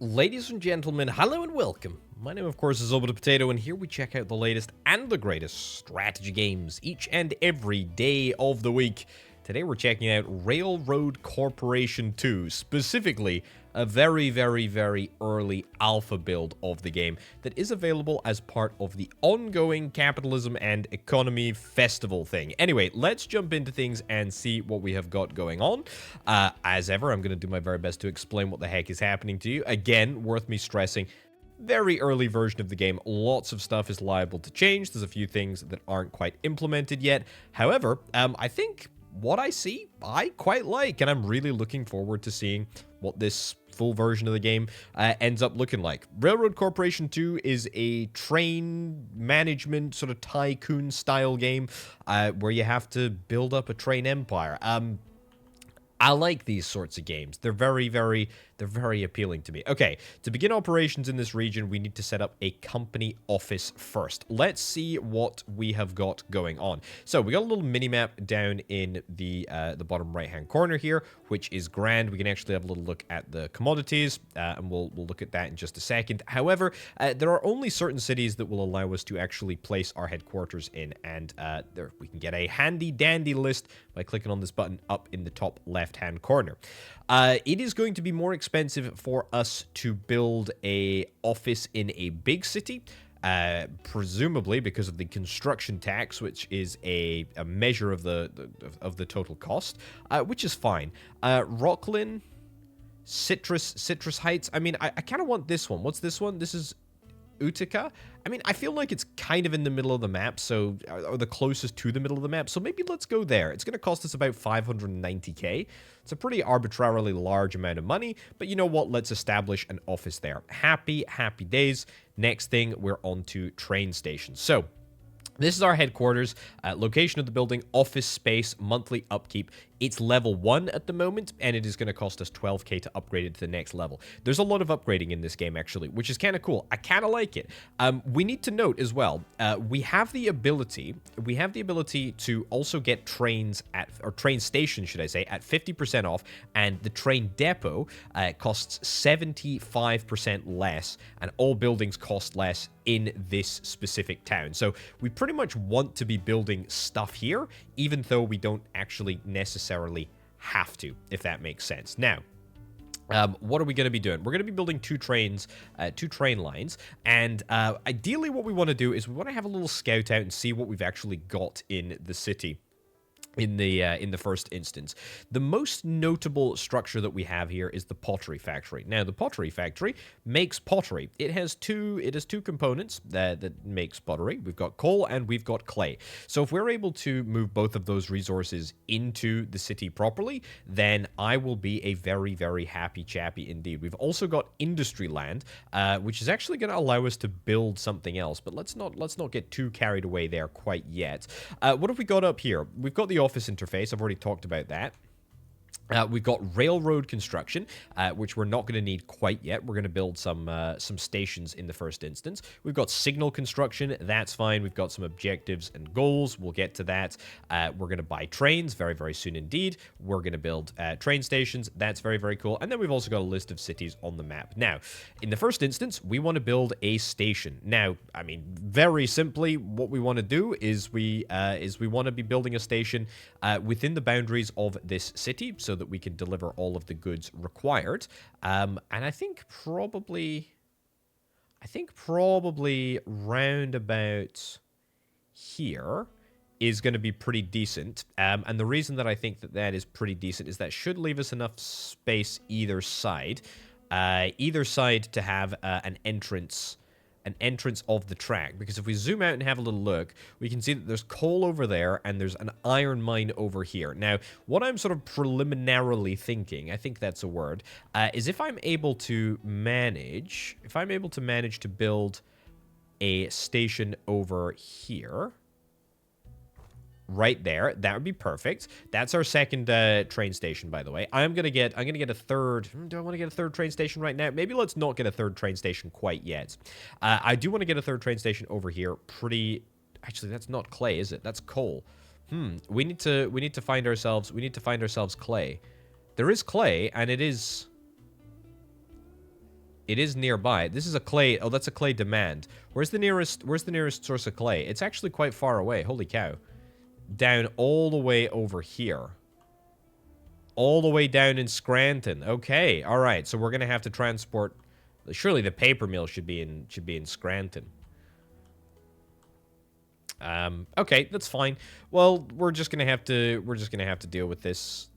Ladies and gentlemen, hello and welcome. My name, of course, is Orbital Potato, and here we check out the latest and the greatest strategy games each and every day of the week. Today we're checking out Railroad Corporation 2, specifically a very early alpha build of the game that is available as part of the ongoing capitalism and economy festival thing. Anyway, let's jump into things and see what we have got going on. As ever, I'm going to do my very best to explain what the heck is happening to you. Again, worth me stressing, very early version of the game. Lots of stuff is liable to change. There's a few things that aren't quite implemented yet. However, I think what I see, I quite like, and I'm really looking forward to seeing what this full version of the game ends up looking like. Railroad Corporation 2 is a train management sort of Tycoon style game where you have to build up a train empire. I like these sorts of games. They're very appealing to me. Okay, to begin operations in this region, we need to set up a company office first. Let's see what we have got going on. So we got a little mini-map down in the bottom right-hand corner here, which is grand. We can actually have a little look at the commodities, and we'll look at that in just a second. However, there are only certain cities that will allow us to actually place our headquarters in, and there we can get a handy-dandy list by clicking on this button up in the top left-hand corner. It is going to be more expensive for us to build a office in a big city, presumably because of the construction tax, which is a measure of the total cost, which is fine. Rocklin, Citrus Heights. I mean, I kind of want this one. What's this one? This is Utica. I mean, I feel like it's kind of in the middle of the map, so, or the closest to the middle of the map, so maybe let's go there. It's going to cost us about 590k. It's a pretty arbitrarily large amount of money, but you know what? Let's establish an office there. Happy days. Next thing, we're on to train stations. So, this is our headquarters, location of the building, office space, monthly upkeep. It's level 1 at the moment, and it is going to cost us 12k to upgrade it to the next level. There's a lot of upgrading in this game, actually, which is kind of cool. I kind of like it. We need to note as well, we have the ability to also get trains or train stations, should I say, at 50% off, and the train depot costs 75% less, and all buildings cost less in this specific town. So we pretty much want to be building stuff here, even though we don't actually necessarily have to, if that makes sense. Now, what are we going to be doing? We're going to be building two train lines, and ideally what we want to do is we want to have a little scout out and see what we've actually got in the city. In the first instance, the most notable structure that we have here is the pottery factory. Now, the pottery factory makes pottery. It has two components that makes pottery. We've got coal and we've got clay. So if we're able to move both of those resources into the city properly, then I will be a very happy chappy indeed. We've also got industry land, which is actually going to allow us to build something else. But let's not get too carried away there quite yet. What have we got up here? We've got the office interface. I've already talked about that. We've got railroad construction, which we're not going to need quite yet. We're going to build some stations in the first instance. We've got signal construction. That's fine. We've got some objectives and goals. We'll get to that. We're going to buy trains very soon indeed. We're going to build train stations. That's very cool. And then we've also got a list of cities on the map. Now, in the first instance, we want to build a station. Now, I mean, very simply, what we want to do is we want to be building a station within the boundaries of this city, so that we can deliver all of the goods required. And I think probably round about here is going to be pretty decent. And the reason that I think that is pretty decent is that should leave us enough space either side to have an entrance of the track, because if we zoom out and have a little look, we can see that there's coal over there and there's an iron mine over here. Now, what I'm sort of preliminarily thinking, I think that's a word, is if I'm able to manage to build a station over here, right there, that would be perfect. That's our second train station, by the way. I'm gonna get a third. Do I want to get a third train station right now? Maybe let's not get a third train station quite yet. I do want to get a third train station over here. Actually, that's not clay, is it? That's coal. We need to find ourselves clay. There is clay, and it is It is nearby. This is a clay. Oh, that's a clay demand. Where's the nearest source of clay? It's actually quite far away. Holy cow. Down all the way over here. All the way down in Scranton. Okay. All right. So we're going to have to transport. Surely the paper mill should be in Scranton. Okay, that's fine. Well, we're just going to have to deal with this.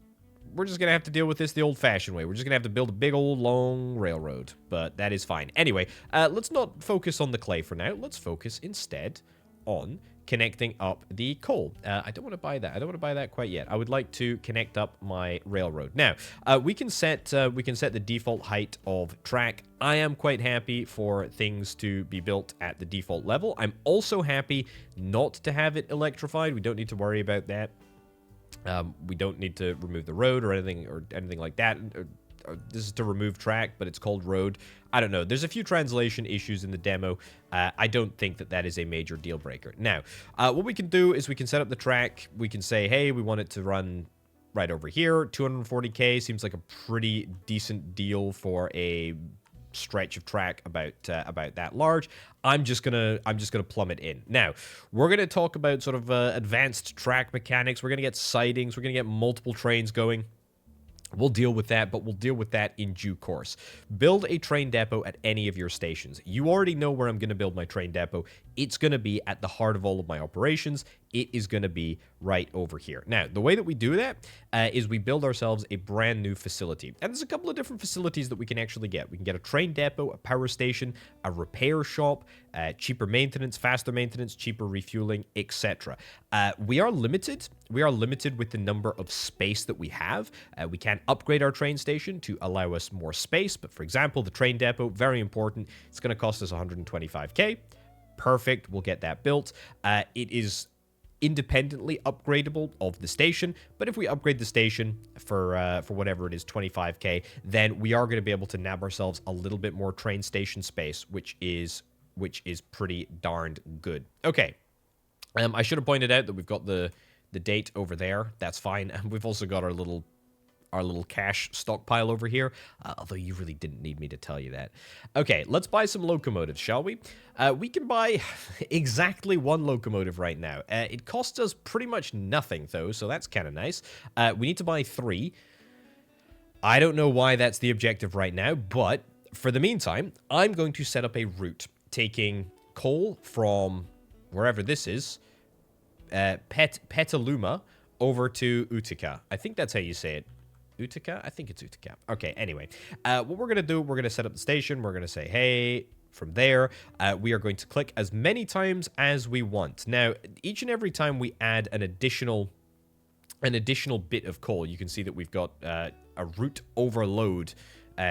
We're just going to have to deal with this the old-fashioned way. We're just going to have to build a big old long railroad, but that is fine. Anyway, let's not focus on the clay for now. Let's focus instead on connecting up the coal. I don't want to buy that. I don't want to buy that quite yet. I would like to connect up my railroad. Now, we can set the default height of track. I am quite happy for things to be built at the default level. I'm also happy not to have it electrified. We don't need to worry about that. We don't need to remove the road or anything like that. This is to remove track, but it's called road. I don't know. There's a few translation issues in the demo. I don't think that is a major deal breaker. Now, what we can do is we can set up the track. We can say, hey, we want it to run right over here. 240K seems like a pretty decent deal for a stretch of track about that large. I'm just gonna plumb it in. Now, we're gonna talk about sort of advanced track mechanics. We're gonna get sidings. We're gonna get multiple trains going. We'll deal with that, but we'll deal with that in due course. Build a train depot at any of your stations. You already know where I'm going to build my train depot. It's going to be at the heart of all of my operations. It is going to be right over here. Now, the way that we do that is we build ourselves a brand new facility. And there's a couple of different facilities that we can actually get. We can get a train depot, a power station, a repair shop, cheaper maintenance, faster maintenance, cheaper refueling, etc. We are limited. We are limited with the number of space that we have. We can upgrade our train station to allow us more space. But for example, the train depot, very important. It's going to cost us 125K. Perfect. We'll get that built. It is independently upgradable of the station, but if we upgrade the station for whatever it is, 25K, then we are going to be able to nab ourselves a little bit more train station space, which is pretty darned good. Okay, I should have pointed out that we've got the date over there. That's fine. And we've also got our little cash stockpile over here, although you really didn't need me to tell you that. Okay, let's buy some locomotives, shall we? We can buy exactly one locomotive right now. It costs us pretty much nothing, though, so that's kind of nice. We need to buy 3. I don't know why that's the objective right now, but for the meantime, I'm going to set up a route taking coal from wherever this is, Petaluma, over to Utica. I think that's how you say it. Utica? I think it's Utica. Okay, anyway. What we're going to do, we're going to set up the station. We're going to say, hey, from there, we are going to click as many times as we want. Now, each and every time we add an additional bit of coal, you can see that we've got a route overload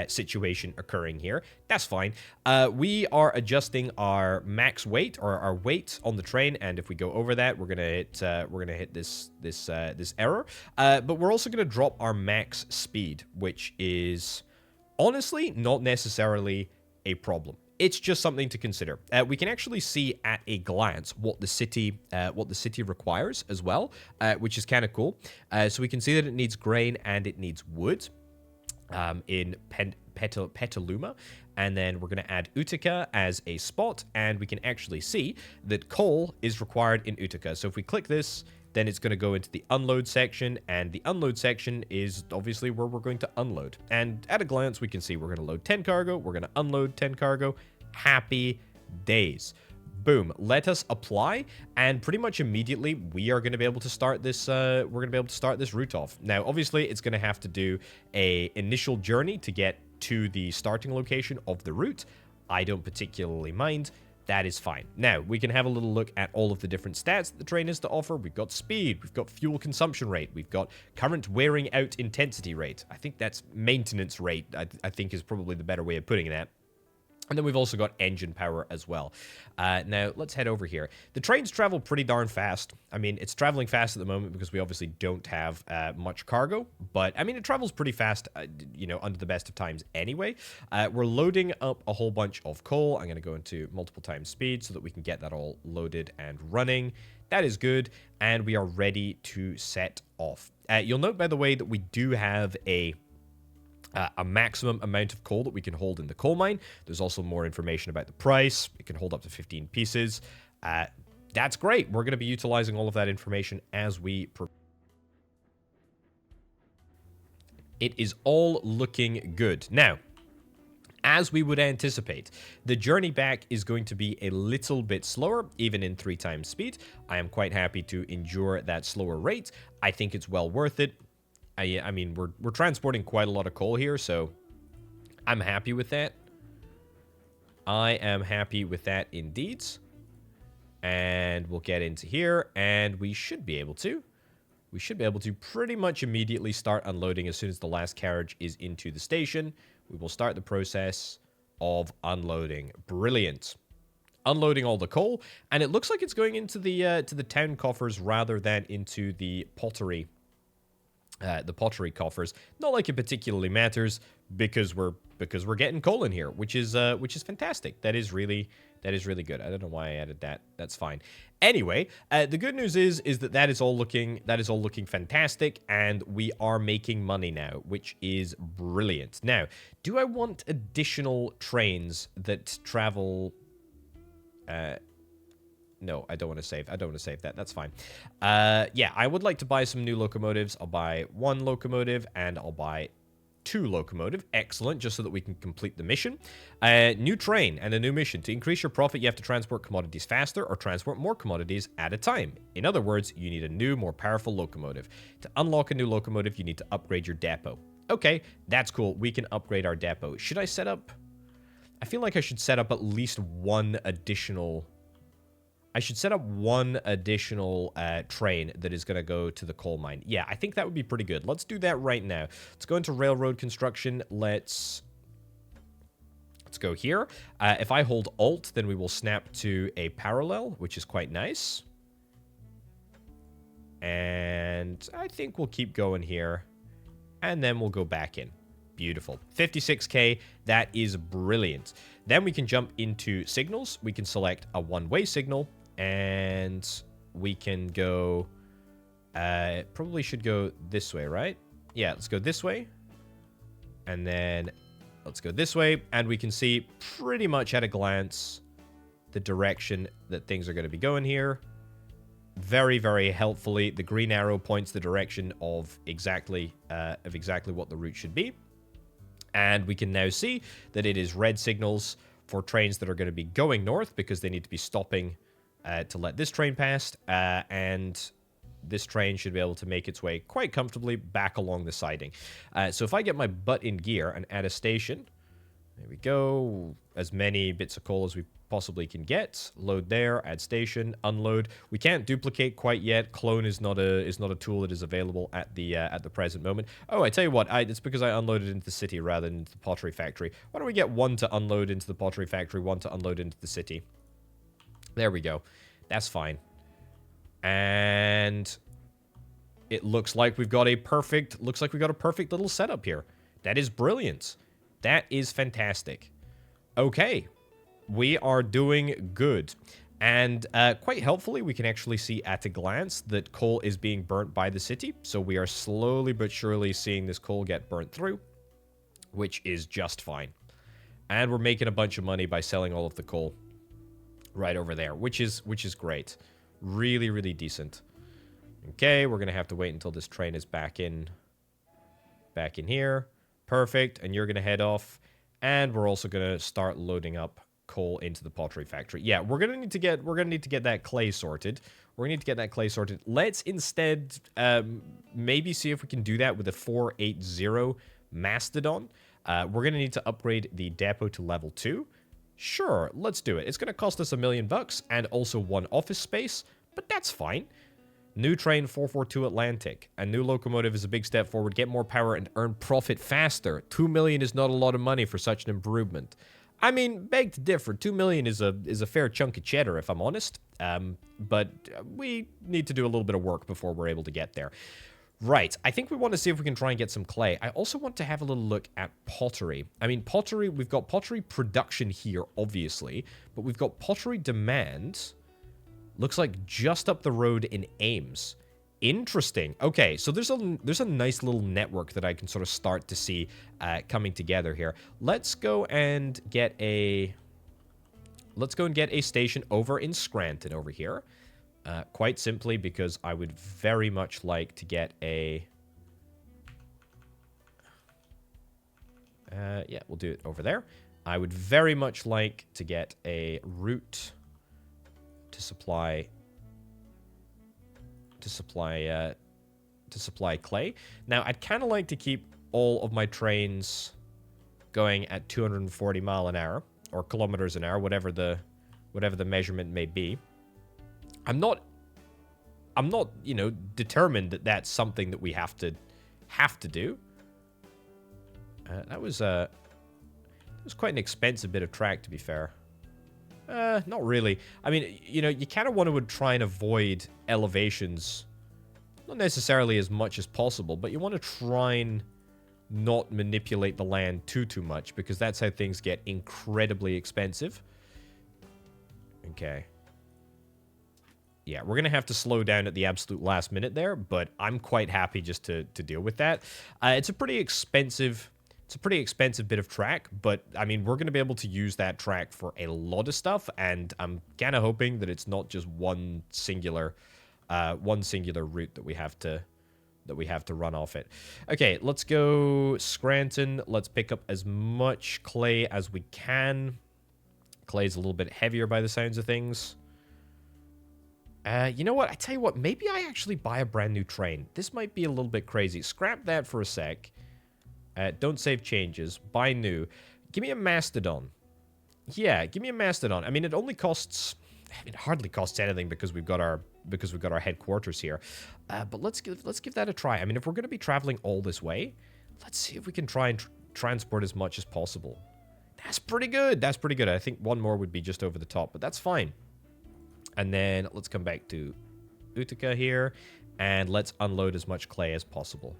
situation occurring here. That's fine. We are adjusting our max weight or our weight on the train, and if we go over that, we're gonna hit this error. But we're also gonna drop our max speed, which is honestly not necessarily a problem. It's just something to consider. We can actually see at a glance what the city requires as well, which is kind of cool. So we can see that it needs grain and it needs wood. In Petaluma, and then we're going to add Utica as a spot, and we can actually see that coal is required in Utica. So if we click this, then it's going to go into the unload section, and the unload section is obviously where we're going to unload. And at a glance, we can see we're going to load 10 cargo, we're going to unload 10 cargo. Happy days. Boom. Let us apply, and pretty much immediately we are going to be able to start this. We're going to be able to start this route off. Now, obviously, it's going to have to do a initial journey to get to the starting location of the route. I don't particularly mind. That is fine. Now, we can have a little look at all of the different stats that the train has to offer. We've got speed, we've got fuel consumption rate, we've got current wearing out intensity rate. I think that's maintenance rate, I think is probably the better way of putting that. And then we've also got engine power as well. Now, let's head over here. The trains travel pretty darn fast. I mean, it's traveling fast at the moment because we obviously don't have much cargo. But, I mean, it travels pretty fast, you know, under the best of times anyway. We're loading up a whole bunch of coal. I'm going to go into multiple times speed so that we can get that all loaded and running. That is good. And we are ready to set off. You'll note, by the way, that we do have a a maximum amount of coal that we can hold in the coal mine. There's also more information about the price. It can hold up to 15 pieces. That's great. We're going to be utilizing all of that information as we progress. It is all looking good. Now, as we would anticipate, the journey back is going to be a little bit slower, even in 3 times speed. I am quite happy to endure that slower rate. I think it's well worth it. I mean, we're transporting quite a lot of coal here, so I'm happy with that. I am happy with that indeed. And we'll get into here, and we should be able to. We should be able to pretty much immediately start unloading as soon as the last carriage is into the station. We will start the process of unloading. Brilliant. Unloading all the coal, and it looks like it's going into the to the town coffers rather than into the pottery coffers. Not like it particularly matters because we're getting coal in here, which is fantastic. That is really good. I don't know why I added that. That's fine. Anyway, the good news is that is all looking fantastic, and we are making money now, which is brilliant. Now, do I want additional trains that travel? No, I don't want to save. I don't want to save that. That's fine. Yeah, I would like to buy some new locomotives. I'll buy 1 locomotive, and I'll buy 2 locomotive. Excellent, just so that we can complete the mission. New train and a new mission. To increase your profit, you have to transport commodities faster or transport more commodities at a time. In other words, you need a new, more powerful locomotive. To unlock a new locomotive, you need to upgrade your depot. Okay, that's cool. We can upgrade our depot. Should I set up? I feel like I should set up at least one additional... I should set up one additional train that is going to go to the coal mine. Yeah, I think that would be pretty good. Let's do that right now. Let's go into railroad construction. Let's go here. If I hold Alt, then we will snap to a parallel, which is quite nice. And I think we'll keep going here. And then we'll go back in. Beautiful. 56k, that is brilliant. Then we can jump into signals. We can select a one-way signal. And we can go, probably should go this way, right? Yeah, let's go this way. And then let's go this way. And we can see pretty much at a glance the direction that things are going to be going here. Very, very helpfully, the green arrow points the direction of exactly what the route should be. And we can now see that it is red signals for trains that are going to be going north because they need to be stopping to let this train pass, and this train should be able to make its way quite comfortably back along the siding. So if I get my butt in gear and add a station, there we go, as many bits of coal as we possibly can get. Load there, add station, unload. We can't duplicate quite yet. Clone is not a tool that is available at the present moment. Oh, I tell you what, it's because I unloaded into the city rather than into the pottery factory. Why don't we get 1 to unload into the pottery factory, 1 to unload into the city? There we go. That's fine. And it looks like we've got a perfect little setup here. That is brilliant. That is fantastic. Okay. We are doing good. And quite helpfully, we can actually see at a glance that coal is being burnt by the city. So we are slowly but surely seeing this coal get burnt through, which is just fine. And we're making a bunch of money by selling all of the coal right over there, which is great. Really, really decent. Okay, we're going to have to wait until this train is back in here. Perfect. And you're going to head off. And we're also going to start loading up coal into the pottery factory. Yeah, we're going to need to get that clay sorted. We're going to need to get that clay sorted. Let's instead maybe see if we can do that with a 480 Mastodon. We're going to need to upgrade the depot to level 2. Sure, let's do it. It's going to cost us $1 million and also 1 office space, but that's fine. New train 442 Atlantic. A new locomotive is a big step forward. Get more power and earn profit faster. 2 million is not a lot of money for such an improvement. I mean, beg to differ. 2 million is a fair chunk of cheddar, if I'm honest. But we need to do a little bit of work before we're able to get there. Right, I think we want to see if we can try and get some clay. I also want to have a little look at pottery. I mean, pottery, we've got pottery production here, obviously, but we've got pottery demand. Looks like just up the road in Ames. Interesting. Okay, so there's a nice little network that I can sort of start to see coming together here. Let's go and get a station over in Scranton over here. Quite simply because I would very much like to get a... yeah, we'll do it over there. I would very much like to get a route to supply clay. Now, I'd kind of like to keep all of my trains going at 240 mile an hour or kilometers an hour, whatever the measurement may be. I'm not, you know, determined that that's something that we have to do. That was quite an expensive bit of track, to be fair. Not really. I mean, you know, you kind of want to try and avoid elevations, not necessarily as much as possible, but you want to try and not manipulate the land too much, because that's how things get incredibly expensive. Okay. Yeah, we're going to have to slow down at the absolute last minute there, but I'm quite happy just to deal with that. It's a pretty expensive bit of track, but I mean, we're going to be able to use that track for a lot of stuff, and I'm kind of hoping that it's not just one singular route that we have to run off it. Okay, let's go Scranton. Let's pick up as much clay as we can. Clay's a little bit heavier by the sounds of things. You know what? I tell you what, maybe I actually buy a brand new train. This might be a little bit crazy. Scrap that for a sec. Don't save changes. Buy new. Give me a Mastodon. Yeah, give me a Mastodon. I mean, it only costs... It hardly costs anything because we've got our headquarters here. But let's give that a try. I mean, if we're going to be traveling all this way, let's see if we can try and transport as much as possible. That's pretty good. That's pretty good. I think one more would be just over the top, but that's fine. And then let's come back to Utica here, and let's unload as much clay as possible.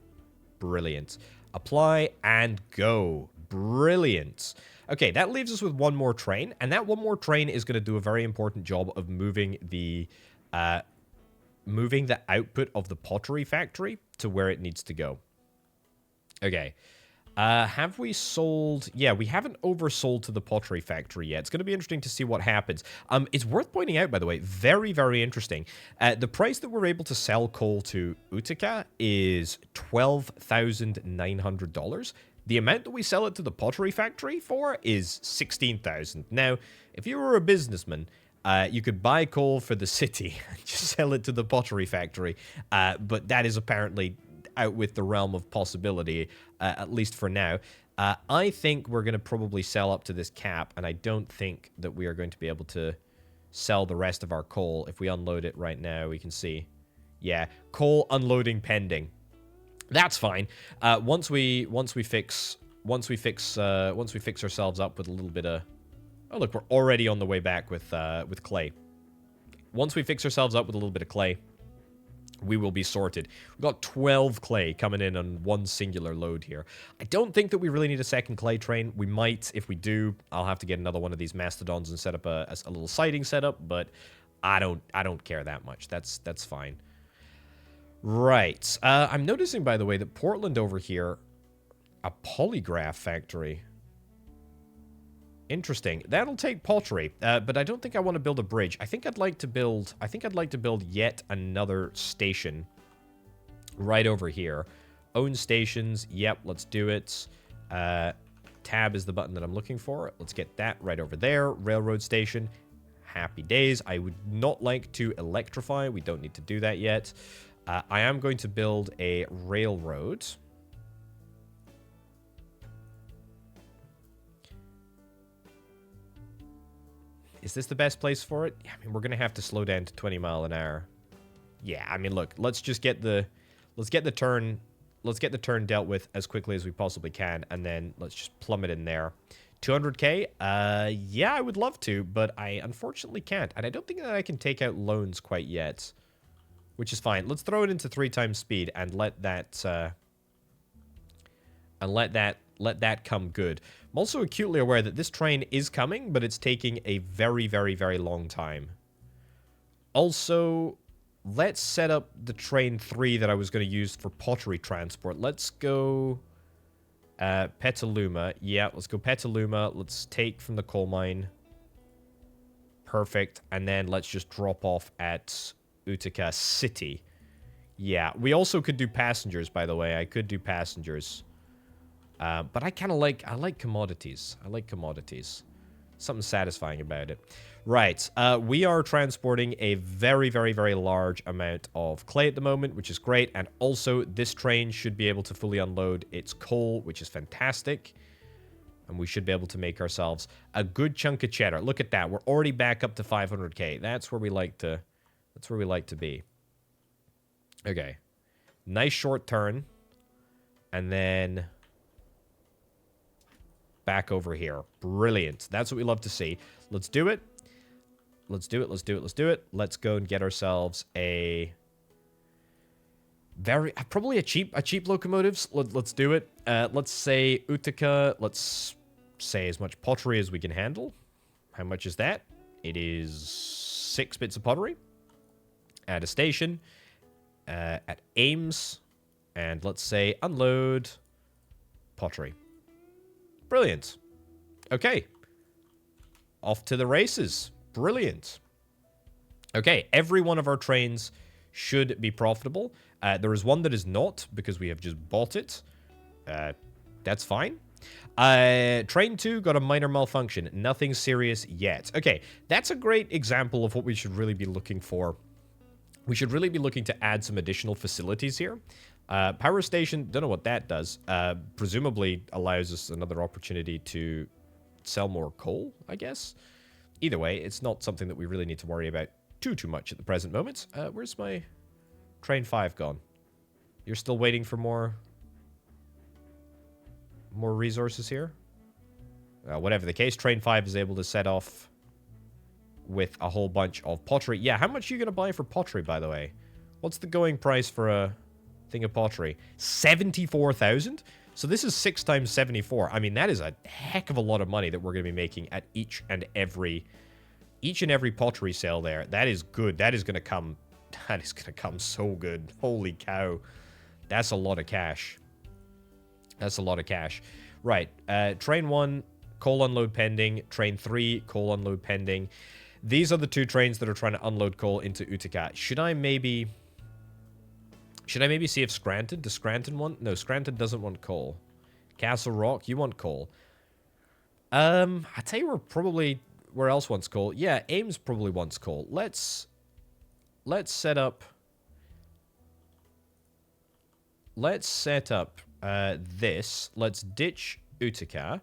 Brilliant. Apply and go. Brilliant. Okay, that leaves us with one more train, and that one more train is going to do a very important job of moving the output of the pottery factory to where it needs to go. Okay. Have we sold... Yeah, we haven't oversold to the pottery factory yet. It's going to be interesting to see what happens. It's worth pointing out, by the way, very, very interesting. The price that we're able to sell coal to Utica is $12,900. The amount that we sell it to the pottery factory for is $16,000. Now, if you were a businessman, you could buy coal for the city and just sell it to the pottery factory. But that is apparently out with the realm of possibility, at least for now. I think we're going to probably sell up to this cap, and I don't think that we are going to be able to sell the rest of our coal. If we unload it right now, we can see. Yeah, coal unloading pending. That's fine. Once we fix ourselves up with a little bit of... Oh, look, we're already on the way back with clay. Once we fix ourselves up with a little bit of clay, we will be sorted. We've got 12 clay coming in on one singular load here. I don't think that we really need a second clay train. We might. If we do, I'll have to get another one of these mastodons and set up a little siding setup, but I don't care that much. That's fine. Right. I'm noticing, by the way, that Portland over here, a polygraph factory. Interesting. That'll take pottery, but I don't think I want to build a bridge. I think I'd like to build yet another station right over here. Own stations. Yep, let's do it. Tab is the button that I'm looking for. Let's get that right over there. Railroad station. Happy days. I would not like to electrify. We don't need to do that yet. I am going to build a railroad. Is this the best place for it? Yeah, I mean, we're going to have to slow down to 20 mile an hour. Yeah, I mean, look, let's get the turn dealt with as quickly as we possibly can, and then let's just plummet in there. 200k? Yeah, I would love to, but I unfortunately can't, and I don't think that I can take out loans quite yet, which is fine. Let's throw it into 3 times speed and let that come good. I'm also acutely aware that this train is coming, but it's taking a very, very, very long time. Also, let's set up the train 3 that I was going to use for pottery transport. Let's go Petaluma. Yeah, let's go Petaluma. Let's take from the coal mine. Perfect. And then let's just drop off at Utica City. Yeah, we also could do passengers, by the way. I could do passengers. But I kind of like, I like commodities. I like commodities. Something satisfying about it. Right, we are transporting a very, very, very large amount of clay at the moment, which is great. And also, this train should be able to fully unload its coal, which is fantastic. And we should be able to make ourselves a good chunk of cheddar. Look at that. We're already back up to 500k. That's where we like to, that's where we like to be. Okay. Nice short turn. And then back over here. Brilliant. That's what we love to see. Let's do it. Let's do it. Let's do it. Let's do it. Let's go and get ourselves a probably a cheap locomotives. Let's do it. Let's say Utica. Let's say as much pottery as we can handle. How much is that? It is 6 bits of pottery. At a station. At Ames. And let's say unload pottery. Brilliant. Okay. Off to the races. Brilliant. Okay, every one of our trains should be profitable. There is one that is not, because we have just bought it. That's fine. Train 2 got a minor malfunction. Nothing serious yet. Okay, that's a great example of what we should really be looking for. We should really be looking to add some additional facilities here. Power station, don't know what that does. Presumably allows us another opportunity to sell more coal, I guess. Either way, it's not something that we really need to worry about too much at the present moment. Where's my train 5 gone? You're still waiting for more resources here? Whatever the case, train 5 is able to set off with a whole bunch of pottery. Yeah, how much are you going to buy for pottery, by the way? What's the going price for a thing of pottery? 74,000? So this is 6 times 74. I mean, that is a heck of a lot of money that we're going to be making at each and every pottery sale there. That is good. That is going to come so good. Holy cow. That's a lot of cash. That's a lot of cash. Right. Train 1, coal unload pending. Train 3, coal unload pending. These are the 2 trains that are trying to unload coal into Utica. Should I maybe see if Scranton... Does Scranton want... No, Scranton doesn't want coal. Castle Rock, you want coal. I tell you where else wants coal? Yeah, Ames probably wants coal. Let's set up... this. Let's ditch Utica.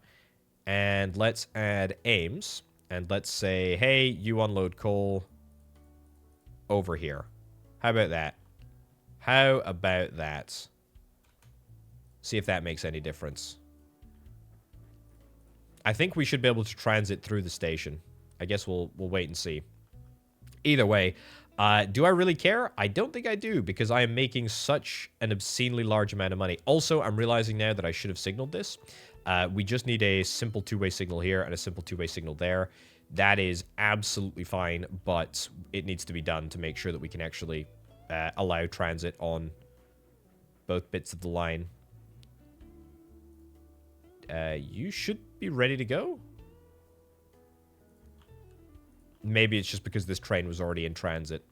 And let's add Ames. And let's say, hey, you unload coal over here. How about that? How about that? See if that makes any difference. I think we should be able to transit through the station. I guess we'll wait and see. Either way, do I really care? I don't think I do, because I am making such an obscenely large amount of money. Also, I'm realizing now that I should have signaled this. We just need a simple 2-way signal here and a simple 2-way signal there. That is absolutely fine, but it needs to be done to make sure that we can actually allow transit on both bits of the line. You should be ready to go. Maybe it's just because this train was already in transit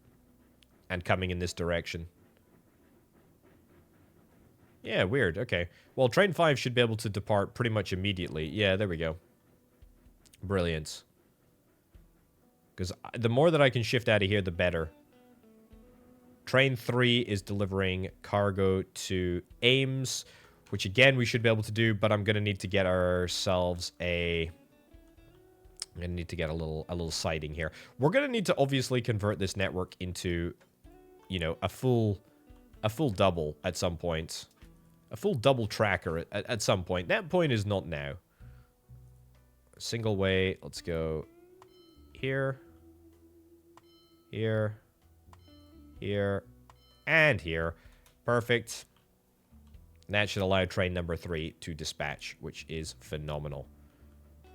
and coming in this direction. Yeah, weird. Okay. Well, train 5 should be able to depart pretty much immediately. Yeah, there we go. Brilliant. Because the more that I can shift out of here, the better. Train 3 is delivering cargo to Ames, which again we should be able to do, but I'm going to need to get ourselves a... I'm going to need to get a little siding here. We're going to need to obviously convert this network into, you know, a full double at some point. A full double tracker at some point. That point is not now. Single way. Let's go here. Here. Here. And here. Perfect. That should allow train number 3 to dispatch, which is phenomenal.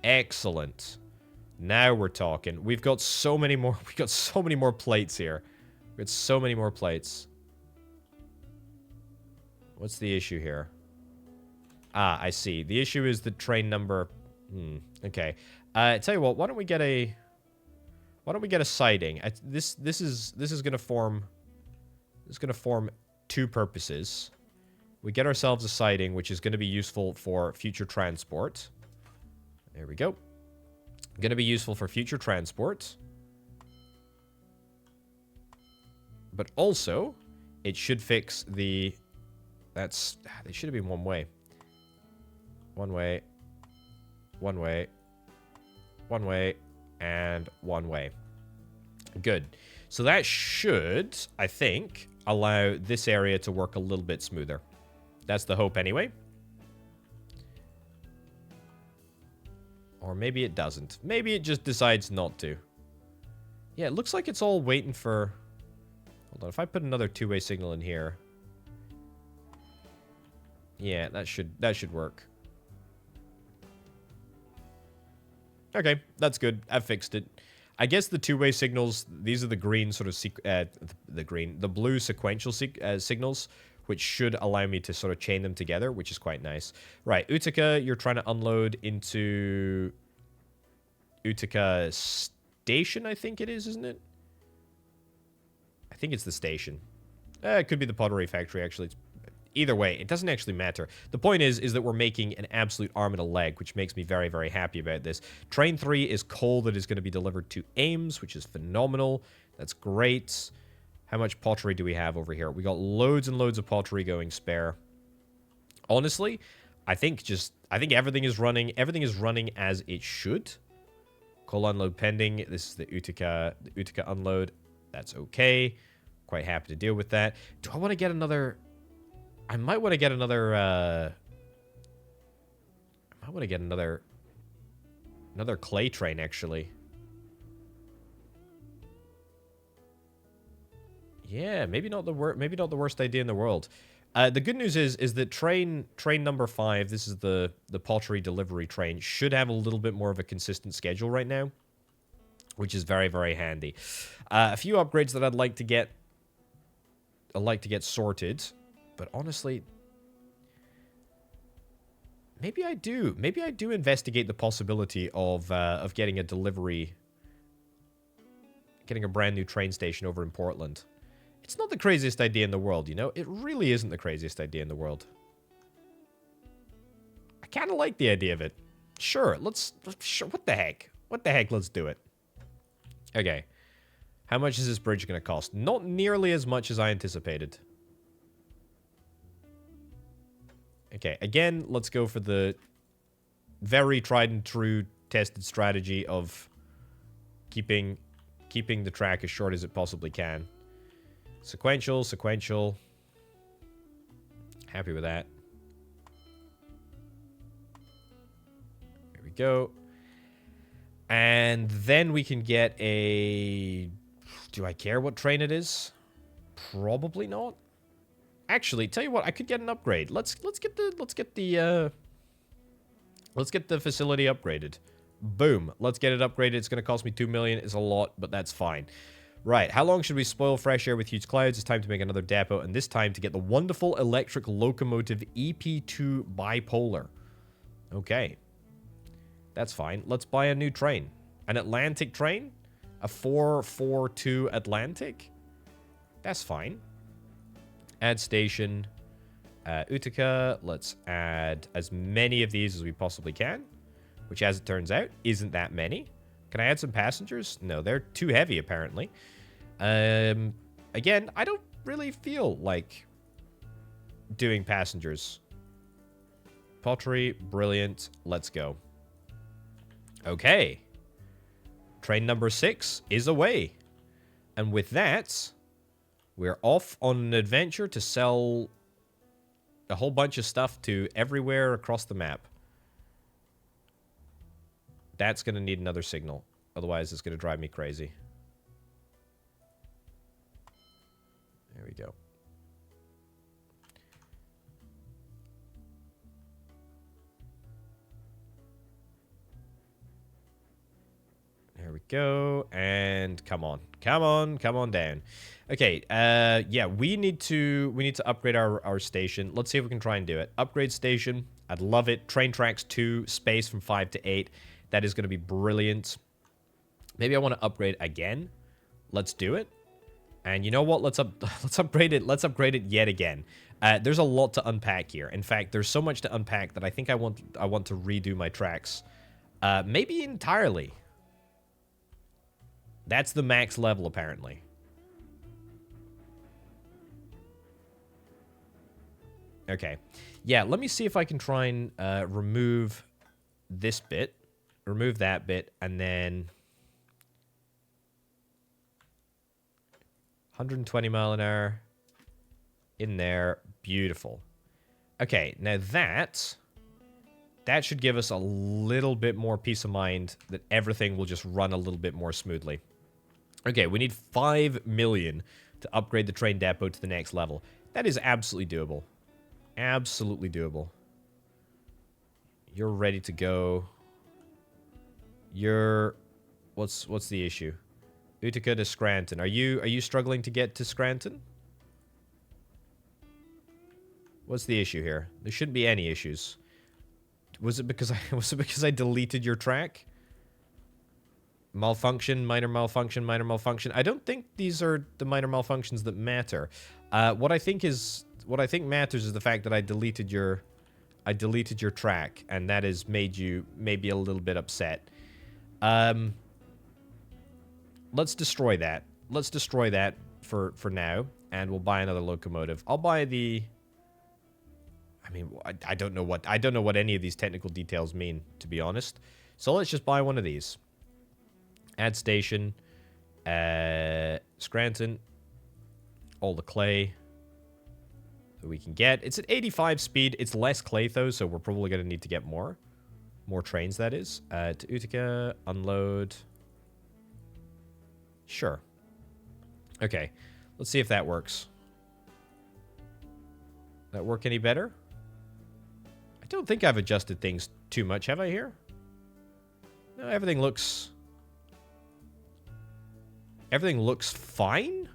Excellent. Now we're talking. We've got so many more plates here. We got so many more plates. What's the issue here? Ah, I see. The issue is the train number... okay. Tell you what, why don't we get a siding? This is gonna form... This is gonna form two purposes. We get ourselves a siding, which is going to be useful for future transport. There we go. Going to be useful for future transport. But also, it should fix the... That's... They should have been one way. One way. One way. One way. And one way. Good. So that should, I think, allow this area to work a little bit smoother. That's the hope anyway. Or maybe it doesn't. Maybe it just decides not to. Yeah, it looks like it's all waiting for... Hold on, if I put another two-way signal in here... Yeah, that should work. Okay, that's good. I've fixed it. I guess the two-way signals, these are the green sort of... the blue sequential signals, which should allow me to sort of chain them together, which is quite nice. Right, Utica, you're trying to unload into Utica Station, I think it is, isn't it? I think it's the station. It could be the pottery factory, actually. Either way, it doesn't actually matter. The point is that we're making an absolute arm and a leg, which makes me very, very happy about this. Train 3 is coal that is going to be delivered to Ames, which is phenomenal. That's great. How much pottery do we have over here? We got loads and loads of pottery going spare. Honestly, I think everything is running. Everything is running as it should. Coal unload pending. This is the Utica unload. That's okay. Quite happy to deal with that. Do I want to get another... I might want to get another... I might want to get another clay train, actually. Yeah, maybe not the worst idea in the world. The good news is that train number 5, this is the pottery delivery train, should have a little bit more of a consistent schedule right now, which is very, very handy. A few upgrades that I'd like to get sorted, but honestly, maybe I do investigate the possibility of getting a brand new train station over in Portland. It's not the craziest idea in the world, you know? It really isn't the craziest idea in the world. I kind of like the idea of it. Sure, sure, what the heck? What the heck, let's do it. Okay. How much is this bridge going to cost? Not nearly as much as I anticipated. Okay, again, let's go for the very tried and true tested strategy of keeping the track as short as it possibly can. Sequential. Happy with that. There we go. And then we can get a... Do I care what train it is? Probably not. Actually, tell you what, I could get an upgrade. Let's get the facility upgraded. Boom. Let's get it upgraded. It's going to cost me 2 million. It's a lot, but that's fine. Right, how long should we spoil fresh air with huge clouds? It's time to make another depot, and this time to get the wonderful electric locomotive EP2 bipolar. Okay. That's fine. Let's buy a new train. An Atlantic train? A 442 Atlantic? That's fine. Add station. Utica. Let's add as many of these as we possibly can, which, as it turns out, isn't that many. Can I add some passengers? No, they're too heavy, apparently. Again, I don't really feel like doing passengers. Pottery, brilliant. Let's go. Okay. Train number 6 is away. And with that, we're off on an adventure to sell a whole bunch of stuff to everywhere across the map. That's going to need another signal. Otherwise, it's going to drive me crazy. There we go. There we go. And come on. Come on. Come on down. Okay, yeah, we need to upgrade our station. Let's see if we can try and do it. Upgrade station. I'd love it. Train tracks 2, space from 5 to 8. That is going to be brilliant. Maybe I want to upgrade again. Let's do it. And you know what? Let's upgrade it. Let's upgrade it yet again. There's a lot to unpack here. In fact, there's so much to unpack that I think I want to redo my tracks. Maybe entirely. That's the max level, apparently. Okay. Yeah, let me see if I can try and remove this bit, remove that bit, and then 120 mile an hour in there. Beautiful. Okay, now that should give us a little bit more peace of mind that everything will just run a little bit more smoothly. Okay, we need 5 million to upgrade the train depot to the next level. That is absolutely doable. Absolutely doable. You're ready to go. You're... What's the issue? Utica to Scranton. Are you struggling to get to Scranton? What's the issue here? There shouldn't be any issues. Was it because I deleted your track? Malfunction, minor malfunction, minor malfunction. I don't think these are the minor malfunctions that matter. What I think matters is the fact that I deleted your track, and that has made you maybe a little bit upset. Let's destroy that. Let's destroy that for now, and we'll buy another locomotive. I'll buy the... I mean, I don't know what any of these technical details mean, to be honest. So let's just buy one of these. Add station. Scranton. All the clay that we can get. It's at 85 speed. It's less clay, though, so we're probably going to need to get more. More trains, that is. To Utica. Unload. Sure. Okay. Let's see if that works. That work any better? I don't think I've adjusted things too much, have I here? No, everything looks fine.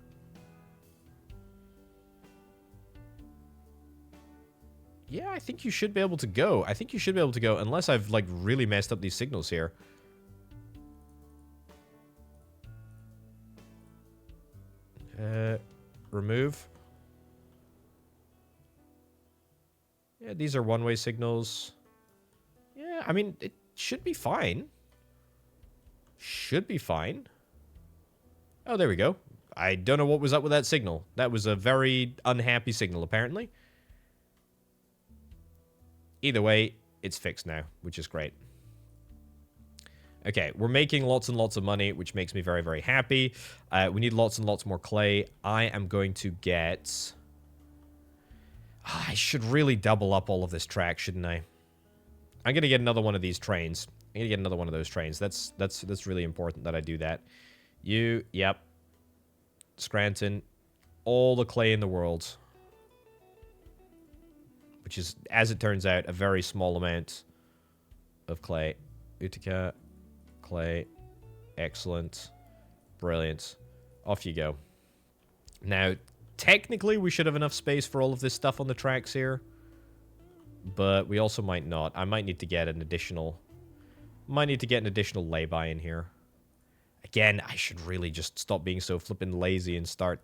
Yeah, I think you should be able to go. I think you should be able to go, unless I've, like, really messed up these signals here. Remove. Yeah, these are one-way signals. Yeah, I mean, it should be fine. Should be fine. Oh, there we go. I don't know what was up with that signal. That was a very unhappy signal, apparently. Either way, it's fixed now, which is great. Okay, we're making lots and lots of money, which makes me very, very happy. We need lots and lots more clay. I am going to get... I should really double up all of this track, shouldn't I? I'm going to get another one of these trains. I'm going to get another one of those trains. That's really important that I do that. Yep. Scranton. All the clay in the world. Which is, as it turns out, a very small amount of clay. Utica... clay. Excellent. Brilliant. Off you go. Now, technically, we should have enough space for all of this stuff on the tracks here. But we also might not. I might need to get an additional... lay-by in here. Again, I should really just stop being so flippin' lazy and start...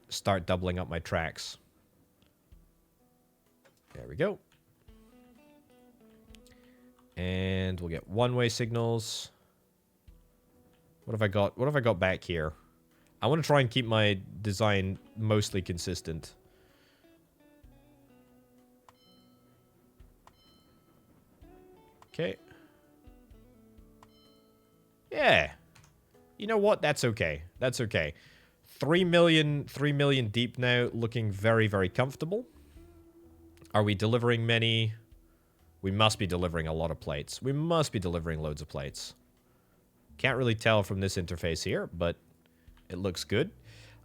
start doubling up my tracks. There we go. And we'll get one-way signals. What have I got? What have I got back here? I want to try and keep my design mostly consistent. Okay. Yeah. You know what? That's okay. That's okay. 3 million deep now, looking very, very comfortable. Are we delivering many? We must be delivering a lot of plates. We must be delivering loads of plates. Can't really tell from this interface here, but it looks good.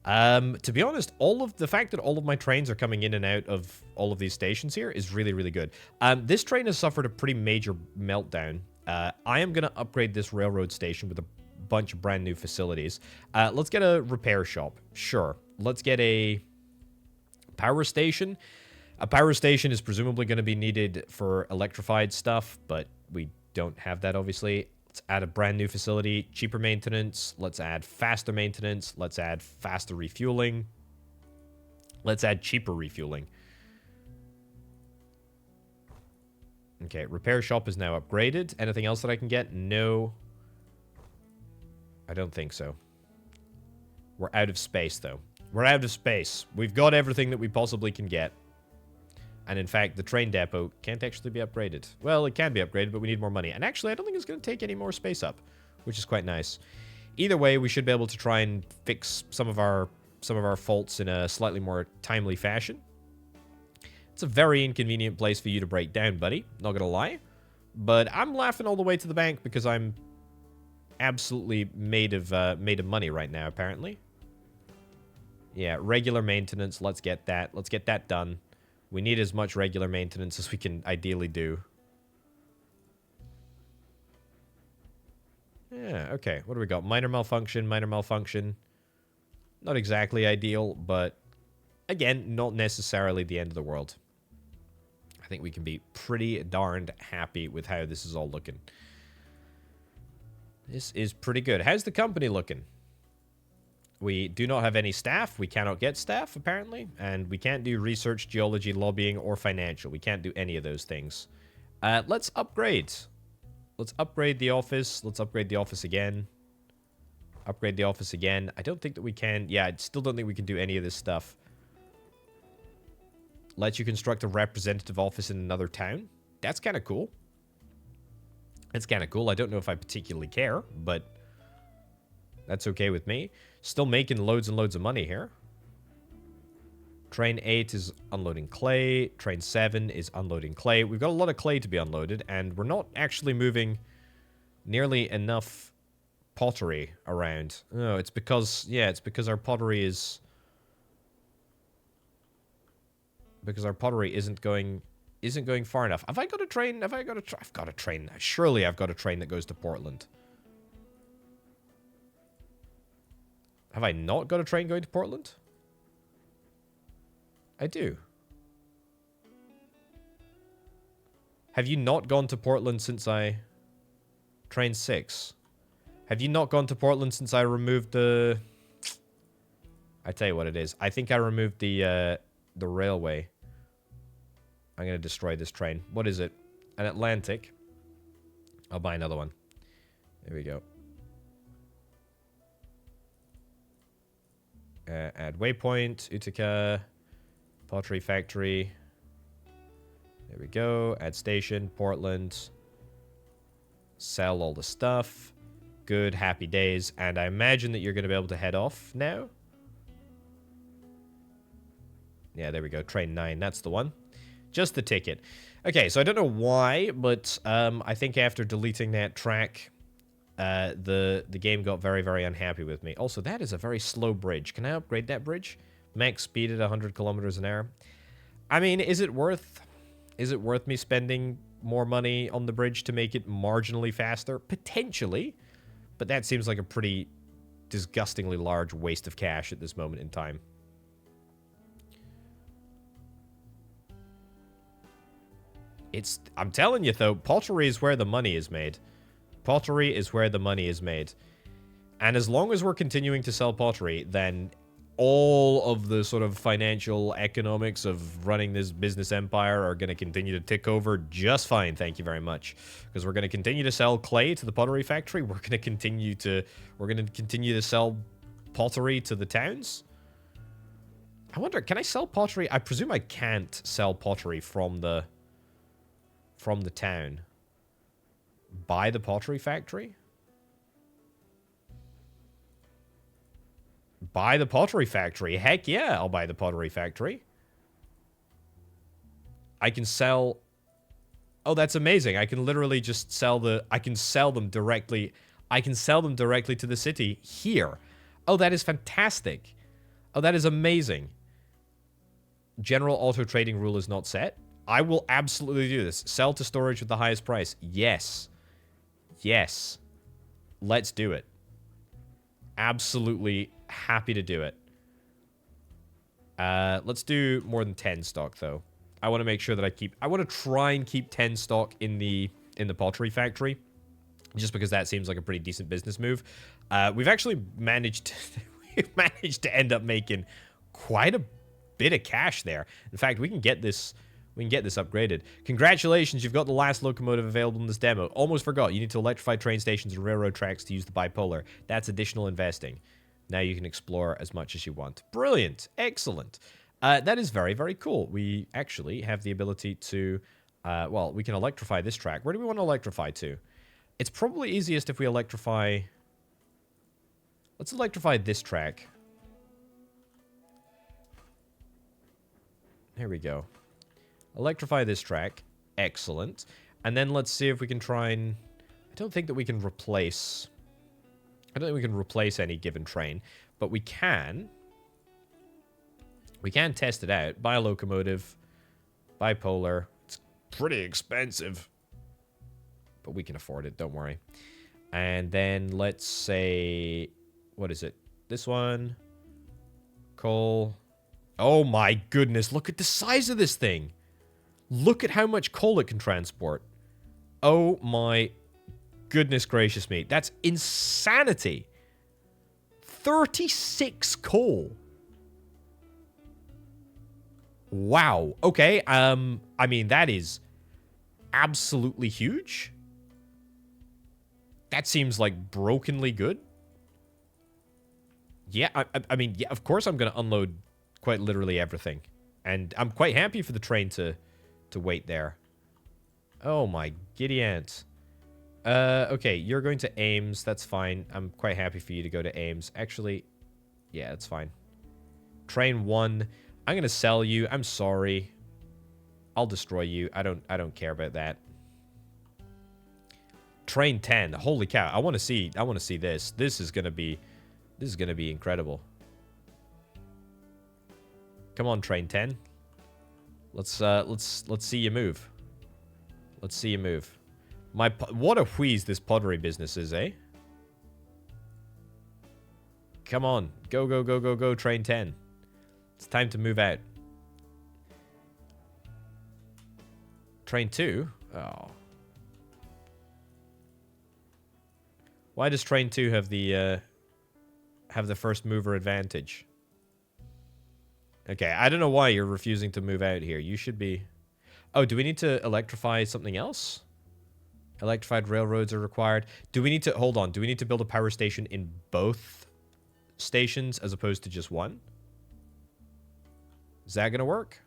To be honest, the fact that all of my trains are coming in and out of all of these stations here is really, really good. This train has suffered a pretty major meltdown. I am going to upgrade this railroad station with a bunch of brand new facilities. Let's get a repair shop. Sure. Let's get a power station. A power station is presumably going to be needed for electrified stuff, but we don't have that, obviously. Let's add a brand new facility. Cheaper maintenance. Let's add faster maintenance. Let's add faster refueling. Let's add cheaper refueling. Okay, repair shop is now upgraded. Anything else that I can get? No. I don't think so. We're out of space, though. We're out of space. We've got everything that we possibly can get. And in fact, the train depot can't actually be upgraded. Well, it can be upgraded, but we need more money. And actually, I don't think it's going to take any more space up, which is quite nice. Either way, we should be able to try and fix some of our faults in a slightly more timely fashion. It's a very inconvenient place for you to break down, buddy. Not going to lie. But I'm laughing all the way to the bank because I'm absolutely made of money right now, apparently. Yeah, regular maintenance. Let's get that. Let's get that done. We need as much regular maintenance as we can ideally do. Yeah, okay. What do we got? Minor malfunction, minor malfunction. Not exactly ideal, but again, not necessarily the end of the world. I think we can be pretty darned happy with how this is all looking. This is pretty good. How's the company looking? We do not have any staff. We cannot get staff, apparently. And we can't do research, geology, lobbying, or financial. We can't do any of those things. Let's upgrade. Let's upgrade the office. Let's upgrade the office again. Upgrade the office again. I don't think that we can... Yeah, I still don't think we can do any of this stuff. Let you construct a representative office in another town. That's kind of cool. That's kind of cool. I don't know if I particularly care, but... that's okay with me. Still making loads and loads of money here. Train 8 is unloading clay. Train 7 is unloading clay. We've got a lot of clay to be unloaded, and we're not actually moving nearly enough pottery around. Oh, it's because... yeah, it's because our pottery is... because our pottery isn't going far enough. Have I got a train? I've got a train. Surely I've got a train that goes to Portland. Have I not got a train going to Portland? I do. Have you not gone to Portland since I... Train 6. Have you not gone to Portland since I removed the... I tell you what it is. I think I removed the railway. I'm going to destroy this train. What is it? An Atlantic. I'll buy another one. There we go. Add waypoint, Utica, pottery factory. There we go. Add station, Portland. Sell all the stuff. Good, happy days. And I imagine that you're going to be able to head off now. Yeah, there we go. Train 9, that's the one. Just the ticket. Okay, so I don't know why, but I think after deleting that track... the game got very, very unhappy with me. Also, that is a very slow bridge. Can I upgrade that bridge? Max speed at 100 kilometers an hour. I mean, is it worth me spending more money on the bridge to make it marginally faster? Potentially. But that seems like a pretty disgustingly large waste of cash at this moment in time. I'm telling you, though, pottery is where the money is made. Pottery is where the money is made. And as long as we're continuing to sell pottery, then all of the sort of financial economics of running this business empire are going to continue to tick over just fine, thank you very much. Because we're going to continue to sell clay to the pottery factory. We're going to continue to sell pottery to the towns. I wonder, can I sell pottery? I presume I can't sell pottery from the town. Buy the pottery factory? Buy the pottery factory. Heck yeah, I'll buy the pottery factory. I can sell... Oh, that's amazing. I can literally just sell the... I can sell them directly to the city here. Oh, that is fantastic. Oh, that is amazing. General auto trading rule is not set. I will absolutely do this. Sell to storage with the highest price. Yes. Yes. Let's do it. Absolutely happy to do it. Let's do more than 10 stock, though. I want to make sure that I want to try and keep 10 stock in the pottery factory, just because that seems like a pretty decent business move. We've actually managed to end up making quite a bit of cash there. In fact, we can get this upgraded. Congratulations, you've got the last locomotive available in this demo. Almost forgot, you need to electrify train stations and railroad tracks to use the bipolar. That's additional investing. Now you can explore as much as you want. Brilliant. Excellent. That is very, very cool. We actually have the ability to, well, we can electrify this track. Where do we want to electrify to? It's probably easiest if we electrify... Let's electrify this track. There we go. Electrify this track. Excellent. And then let's see if we can try and... I don't think that we can replace... I don't think we can replace any given train, but we can... We can test it out. Buy a locomotive. Bipolar. It's pretty expensive. But we can afford it, don't worry. And then let's say... What is it? This one. Coal. Oh my goodness, look at the size of this thing. Look at how much coal it can transport. Oh my goodness gracious me. That's insanity. 36 coal. Wow. Okay, I mean, that is absolutely huge. That seems like brokenly good. Yeah, I mean, yeah, of course I'm going to unload quite literally everything. And I'm quite happy for the train to wait there. Oh my giddy ants. Okay, you're going to Ames. That's fine. I'm quite happy for you to go to Ames. Actually, yeah, that's fine. Train 1. I'm going to sell you. I'm sorry. I'll destroy you. I don't care about that. Train 10. Holy cow. I want to see this. This is going to be incredible. Come on, Train 10. Let's see you move. Let's see you move. What a wheeze this pottery business is, eh? Come on. Go, go, go, go, go, Train 10. It's time to move out. Train 2? Oh. Why does Train 2 have the first mover advantage? Okay, I don't know why you're refusing to move out here. You should be... Oh, do we need to electrify something else? Electrified railroads are required. Do we need to... Hold on. Do we need to build a power station in both stations as opposed to just one? Is that going to work?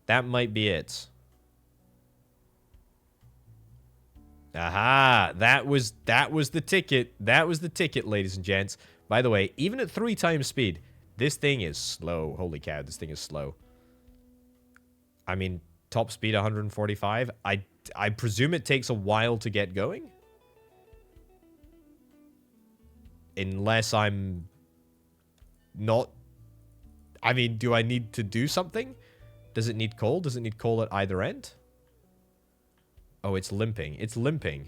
That might be it. Aha! That was the ticket. That was the ticket, ladies and gents. By the way, even at 3 times speed, this thing is slow. Holy cow, this thing is slow. I mean, top speed 145. I presume it takes a while to get going. Unless I'm not... I mean, do I need to do something? Does it need coal? Does it need coal at either end? Oh, it's limping. It's limping.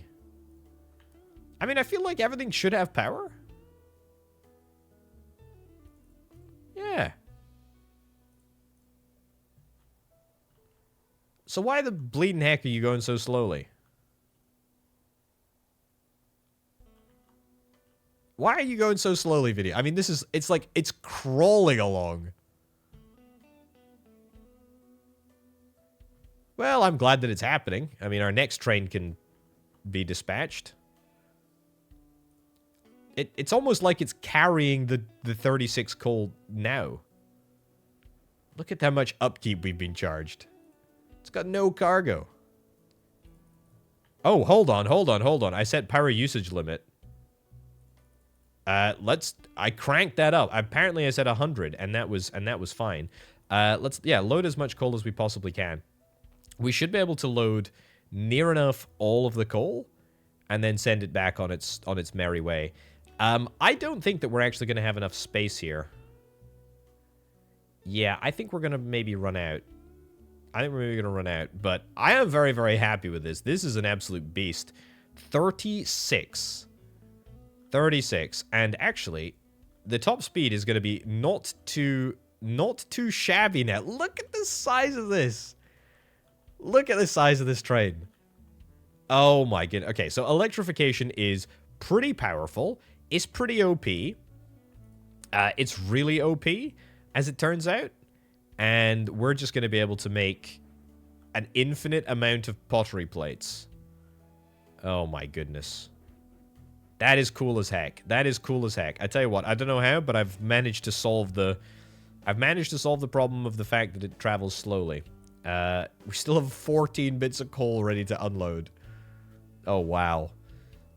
I mean, I feel like everything should have power. Yeah. So why the bleeding heck are you going so slowly? Why are you going so slowly, video? I mean, it's like, it's crawling along. Well, I'm glad that it's happening. I mean, our next train can be dispatched. It's almost like it's carrying the 36 coal now. Look at how much upkeep we've been charged. It's got no cargo. Oh, hold on. I set power usage limit. I cranked that up. Apparently I said 100 and that was fine. Yeah, load as much coal as we possibly can. We should be able to load near enough all of the coal and then send it back on its merry way. I don't think that we're actually going to have enough space here. Yeah, I think we're going to maybe run out. But I am very, very happy with this. This is an absolute beast. 36. 36. And actually, the top speed is going to be not too shabby now. Look at the size of this. Look at the size of this train. Oh my goodness. Okay, so electrification is pretty powerful. It's pretty OP. It's really OP, as it turns out. And we're just going to be able to make an infinite amount of pottery plates. Oh my goodness. That is cool as heck. That is cool as heck. I tell you what, I don't know how, but I've managed to solve the problem of the fact that it travels slowly. We still have 14 bits of coal ready to unload. Oh, wow.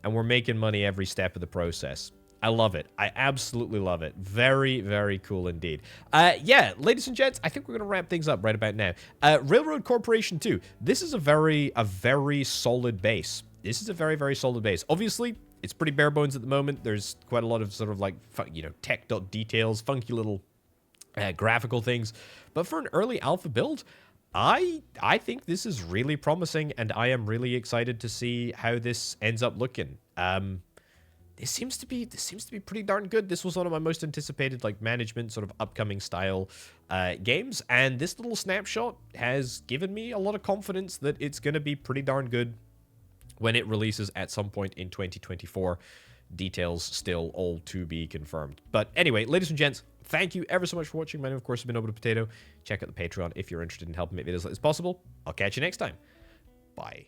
And we're making money every step of the process. I love it. I absolutely love it. Very, very cool indeed. Yeah, ladies and gents, I think we're going to wrap things up right about now. Railroad Corporation 2. This is a very solid base. This is a very, very solid base. Obviously, it's pretty bare bones at the moment. There's quite a lot of sort of like, you know, tech.details, funky little graphical things. But for an early alpha build, I think this is really promising, and I am really excited to see how this ends up looking. This seems to be pretty darn good. This was one of my most anticipated, like, management sort of upcoming style games, and this little snapshot has given me a lot of confidence that it's going to be pretty darn good when it releases at some point in 2024. Details still all to be confirmed. But anyway, ladies and gents, thank you ever so much for watching. My name, of course, has been Orbital Potato. Check out the Patreon if you're interested in helping make videos like this possible. I'll catch you next time. Bye.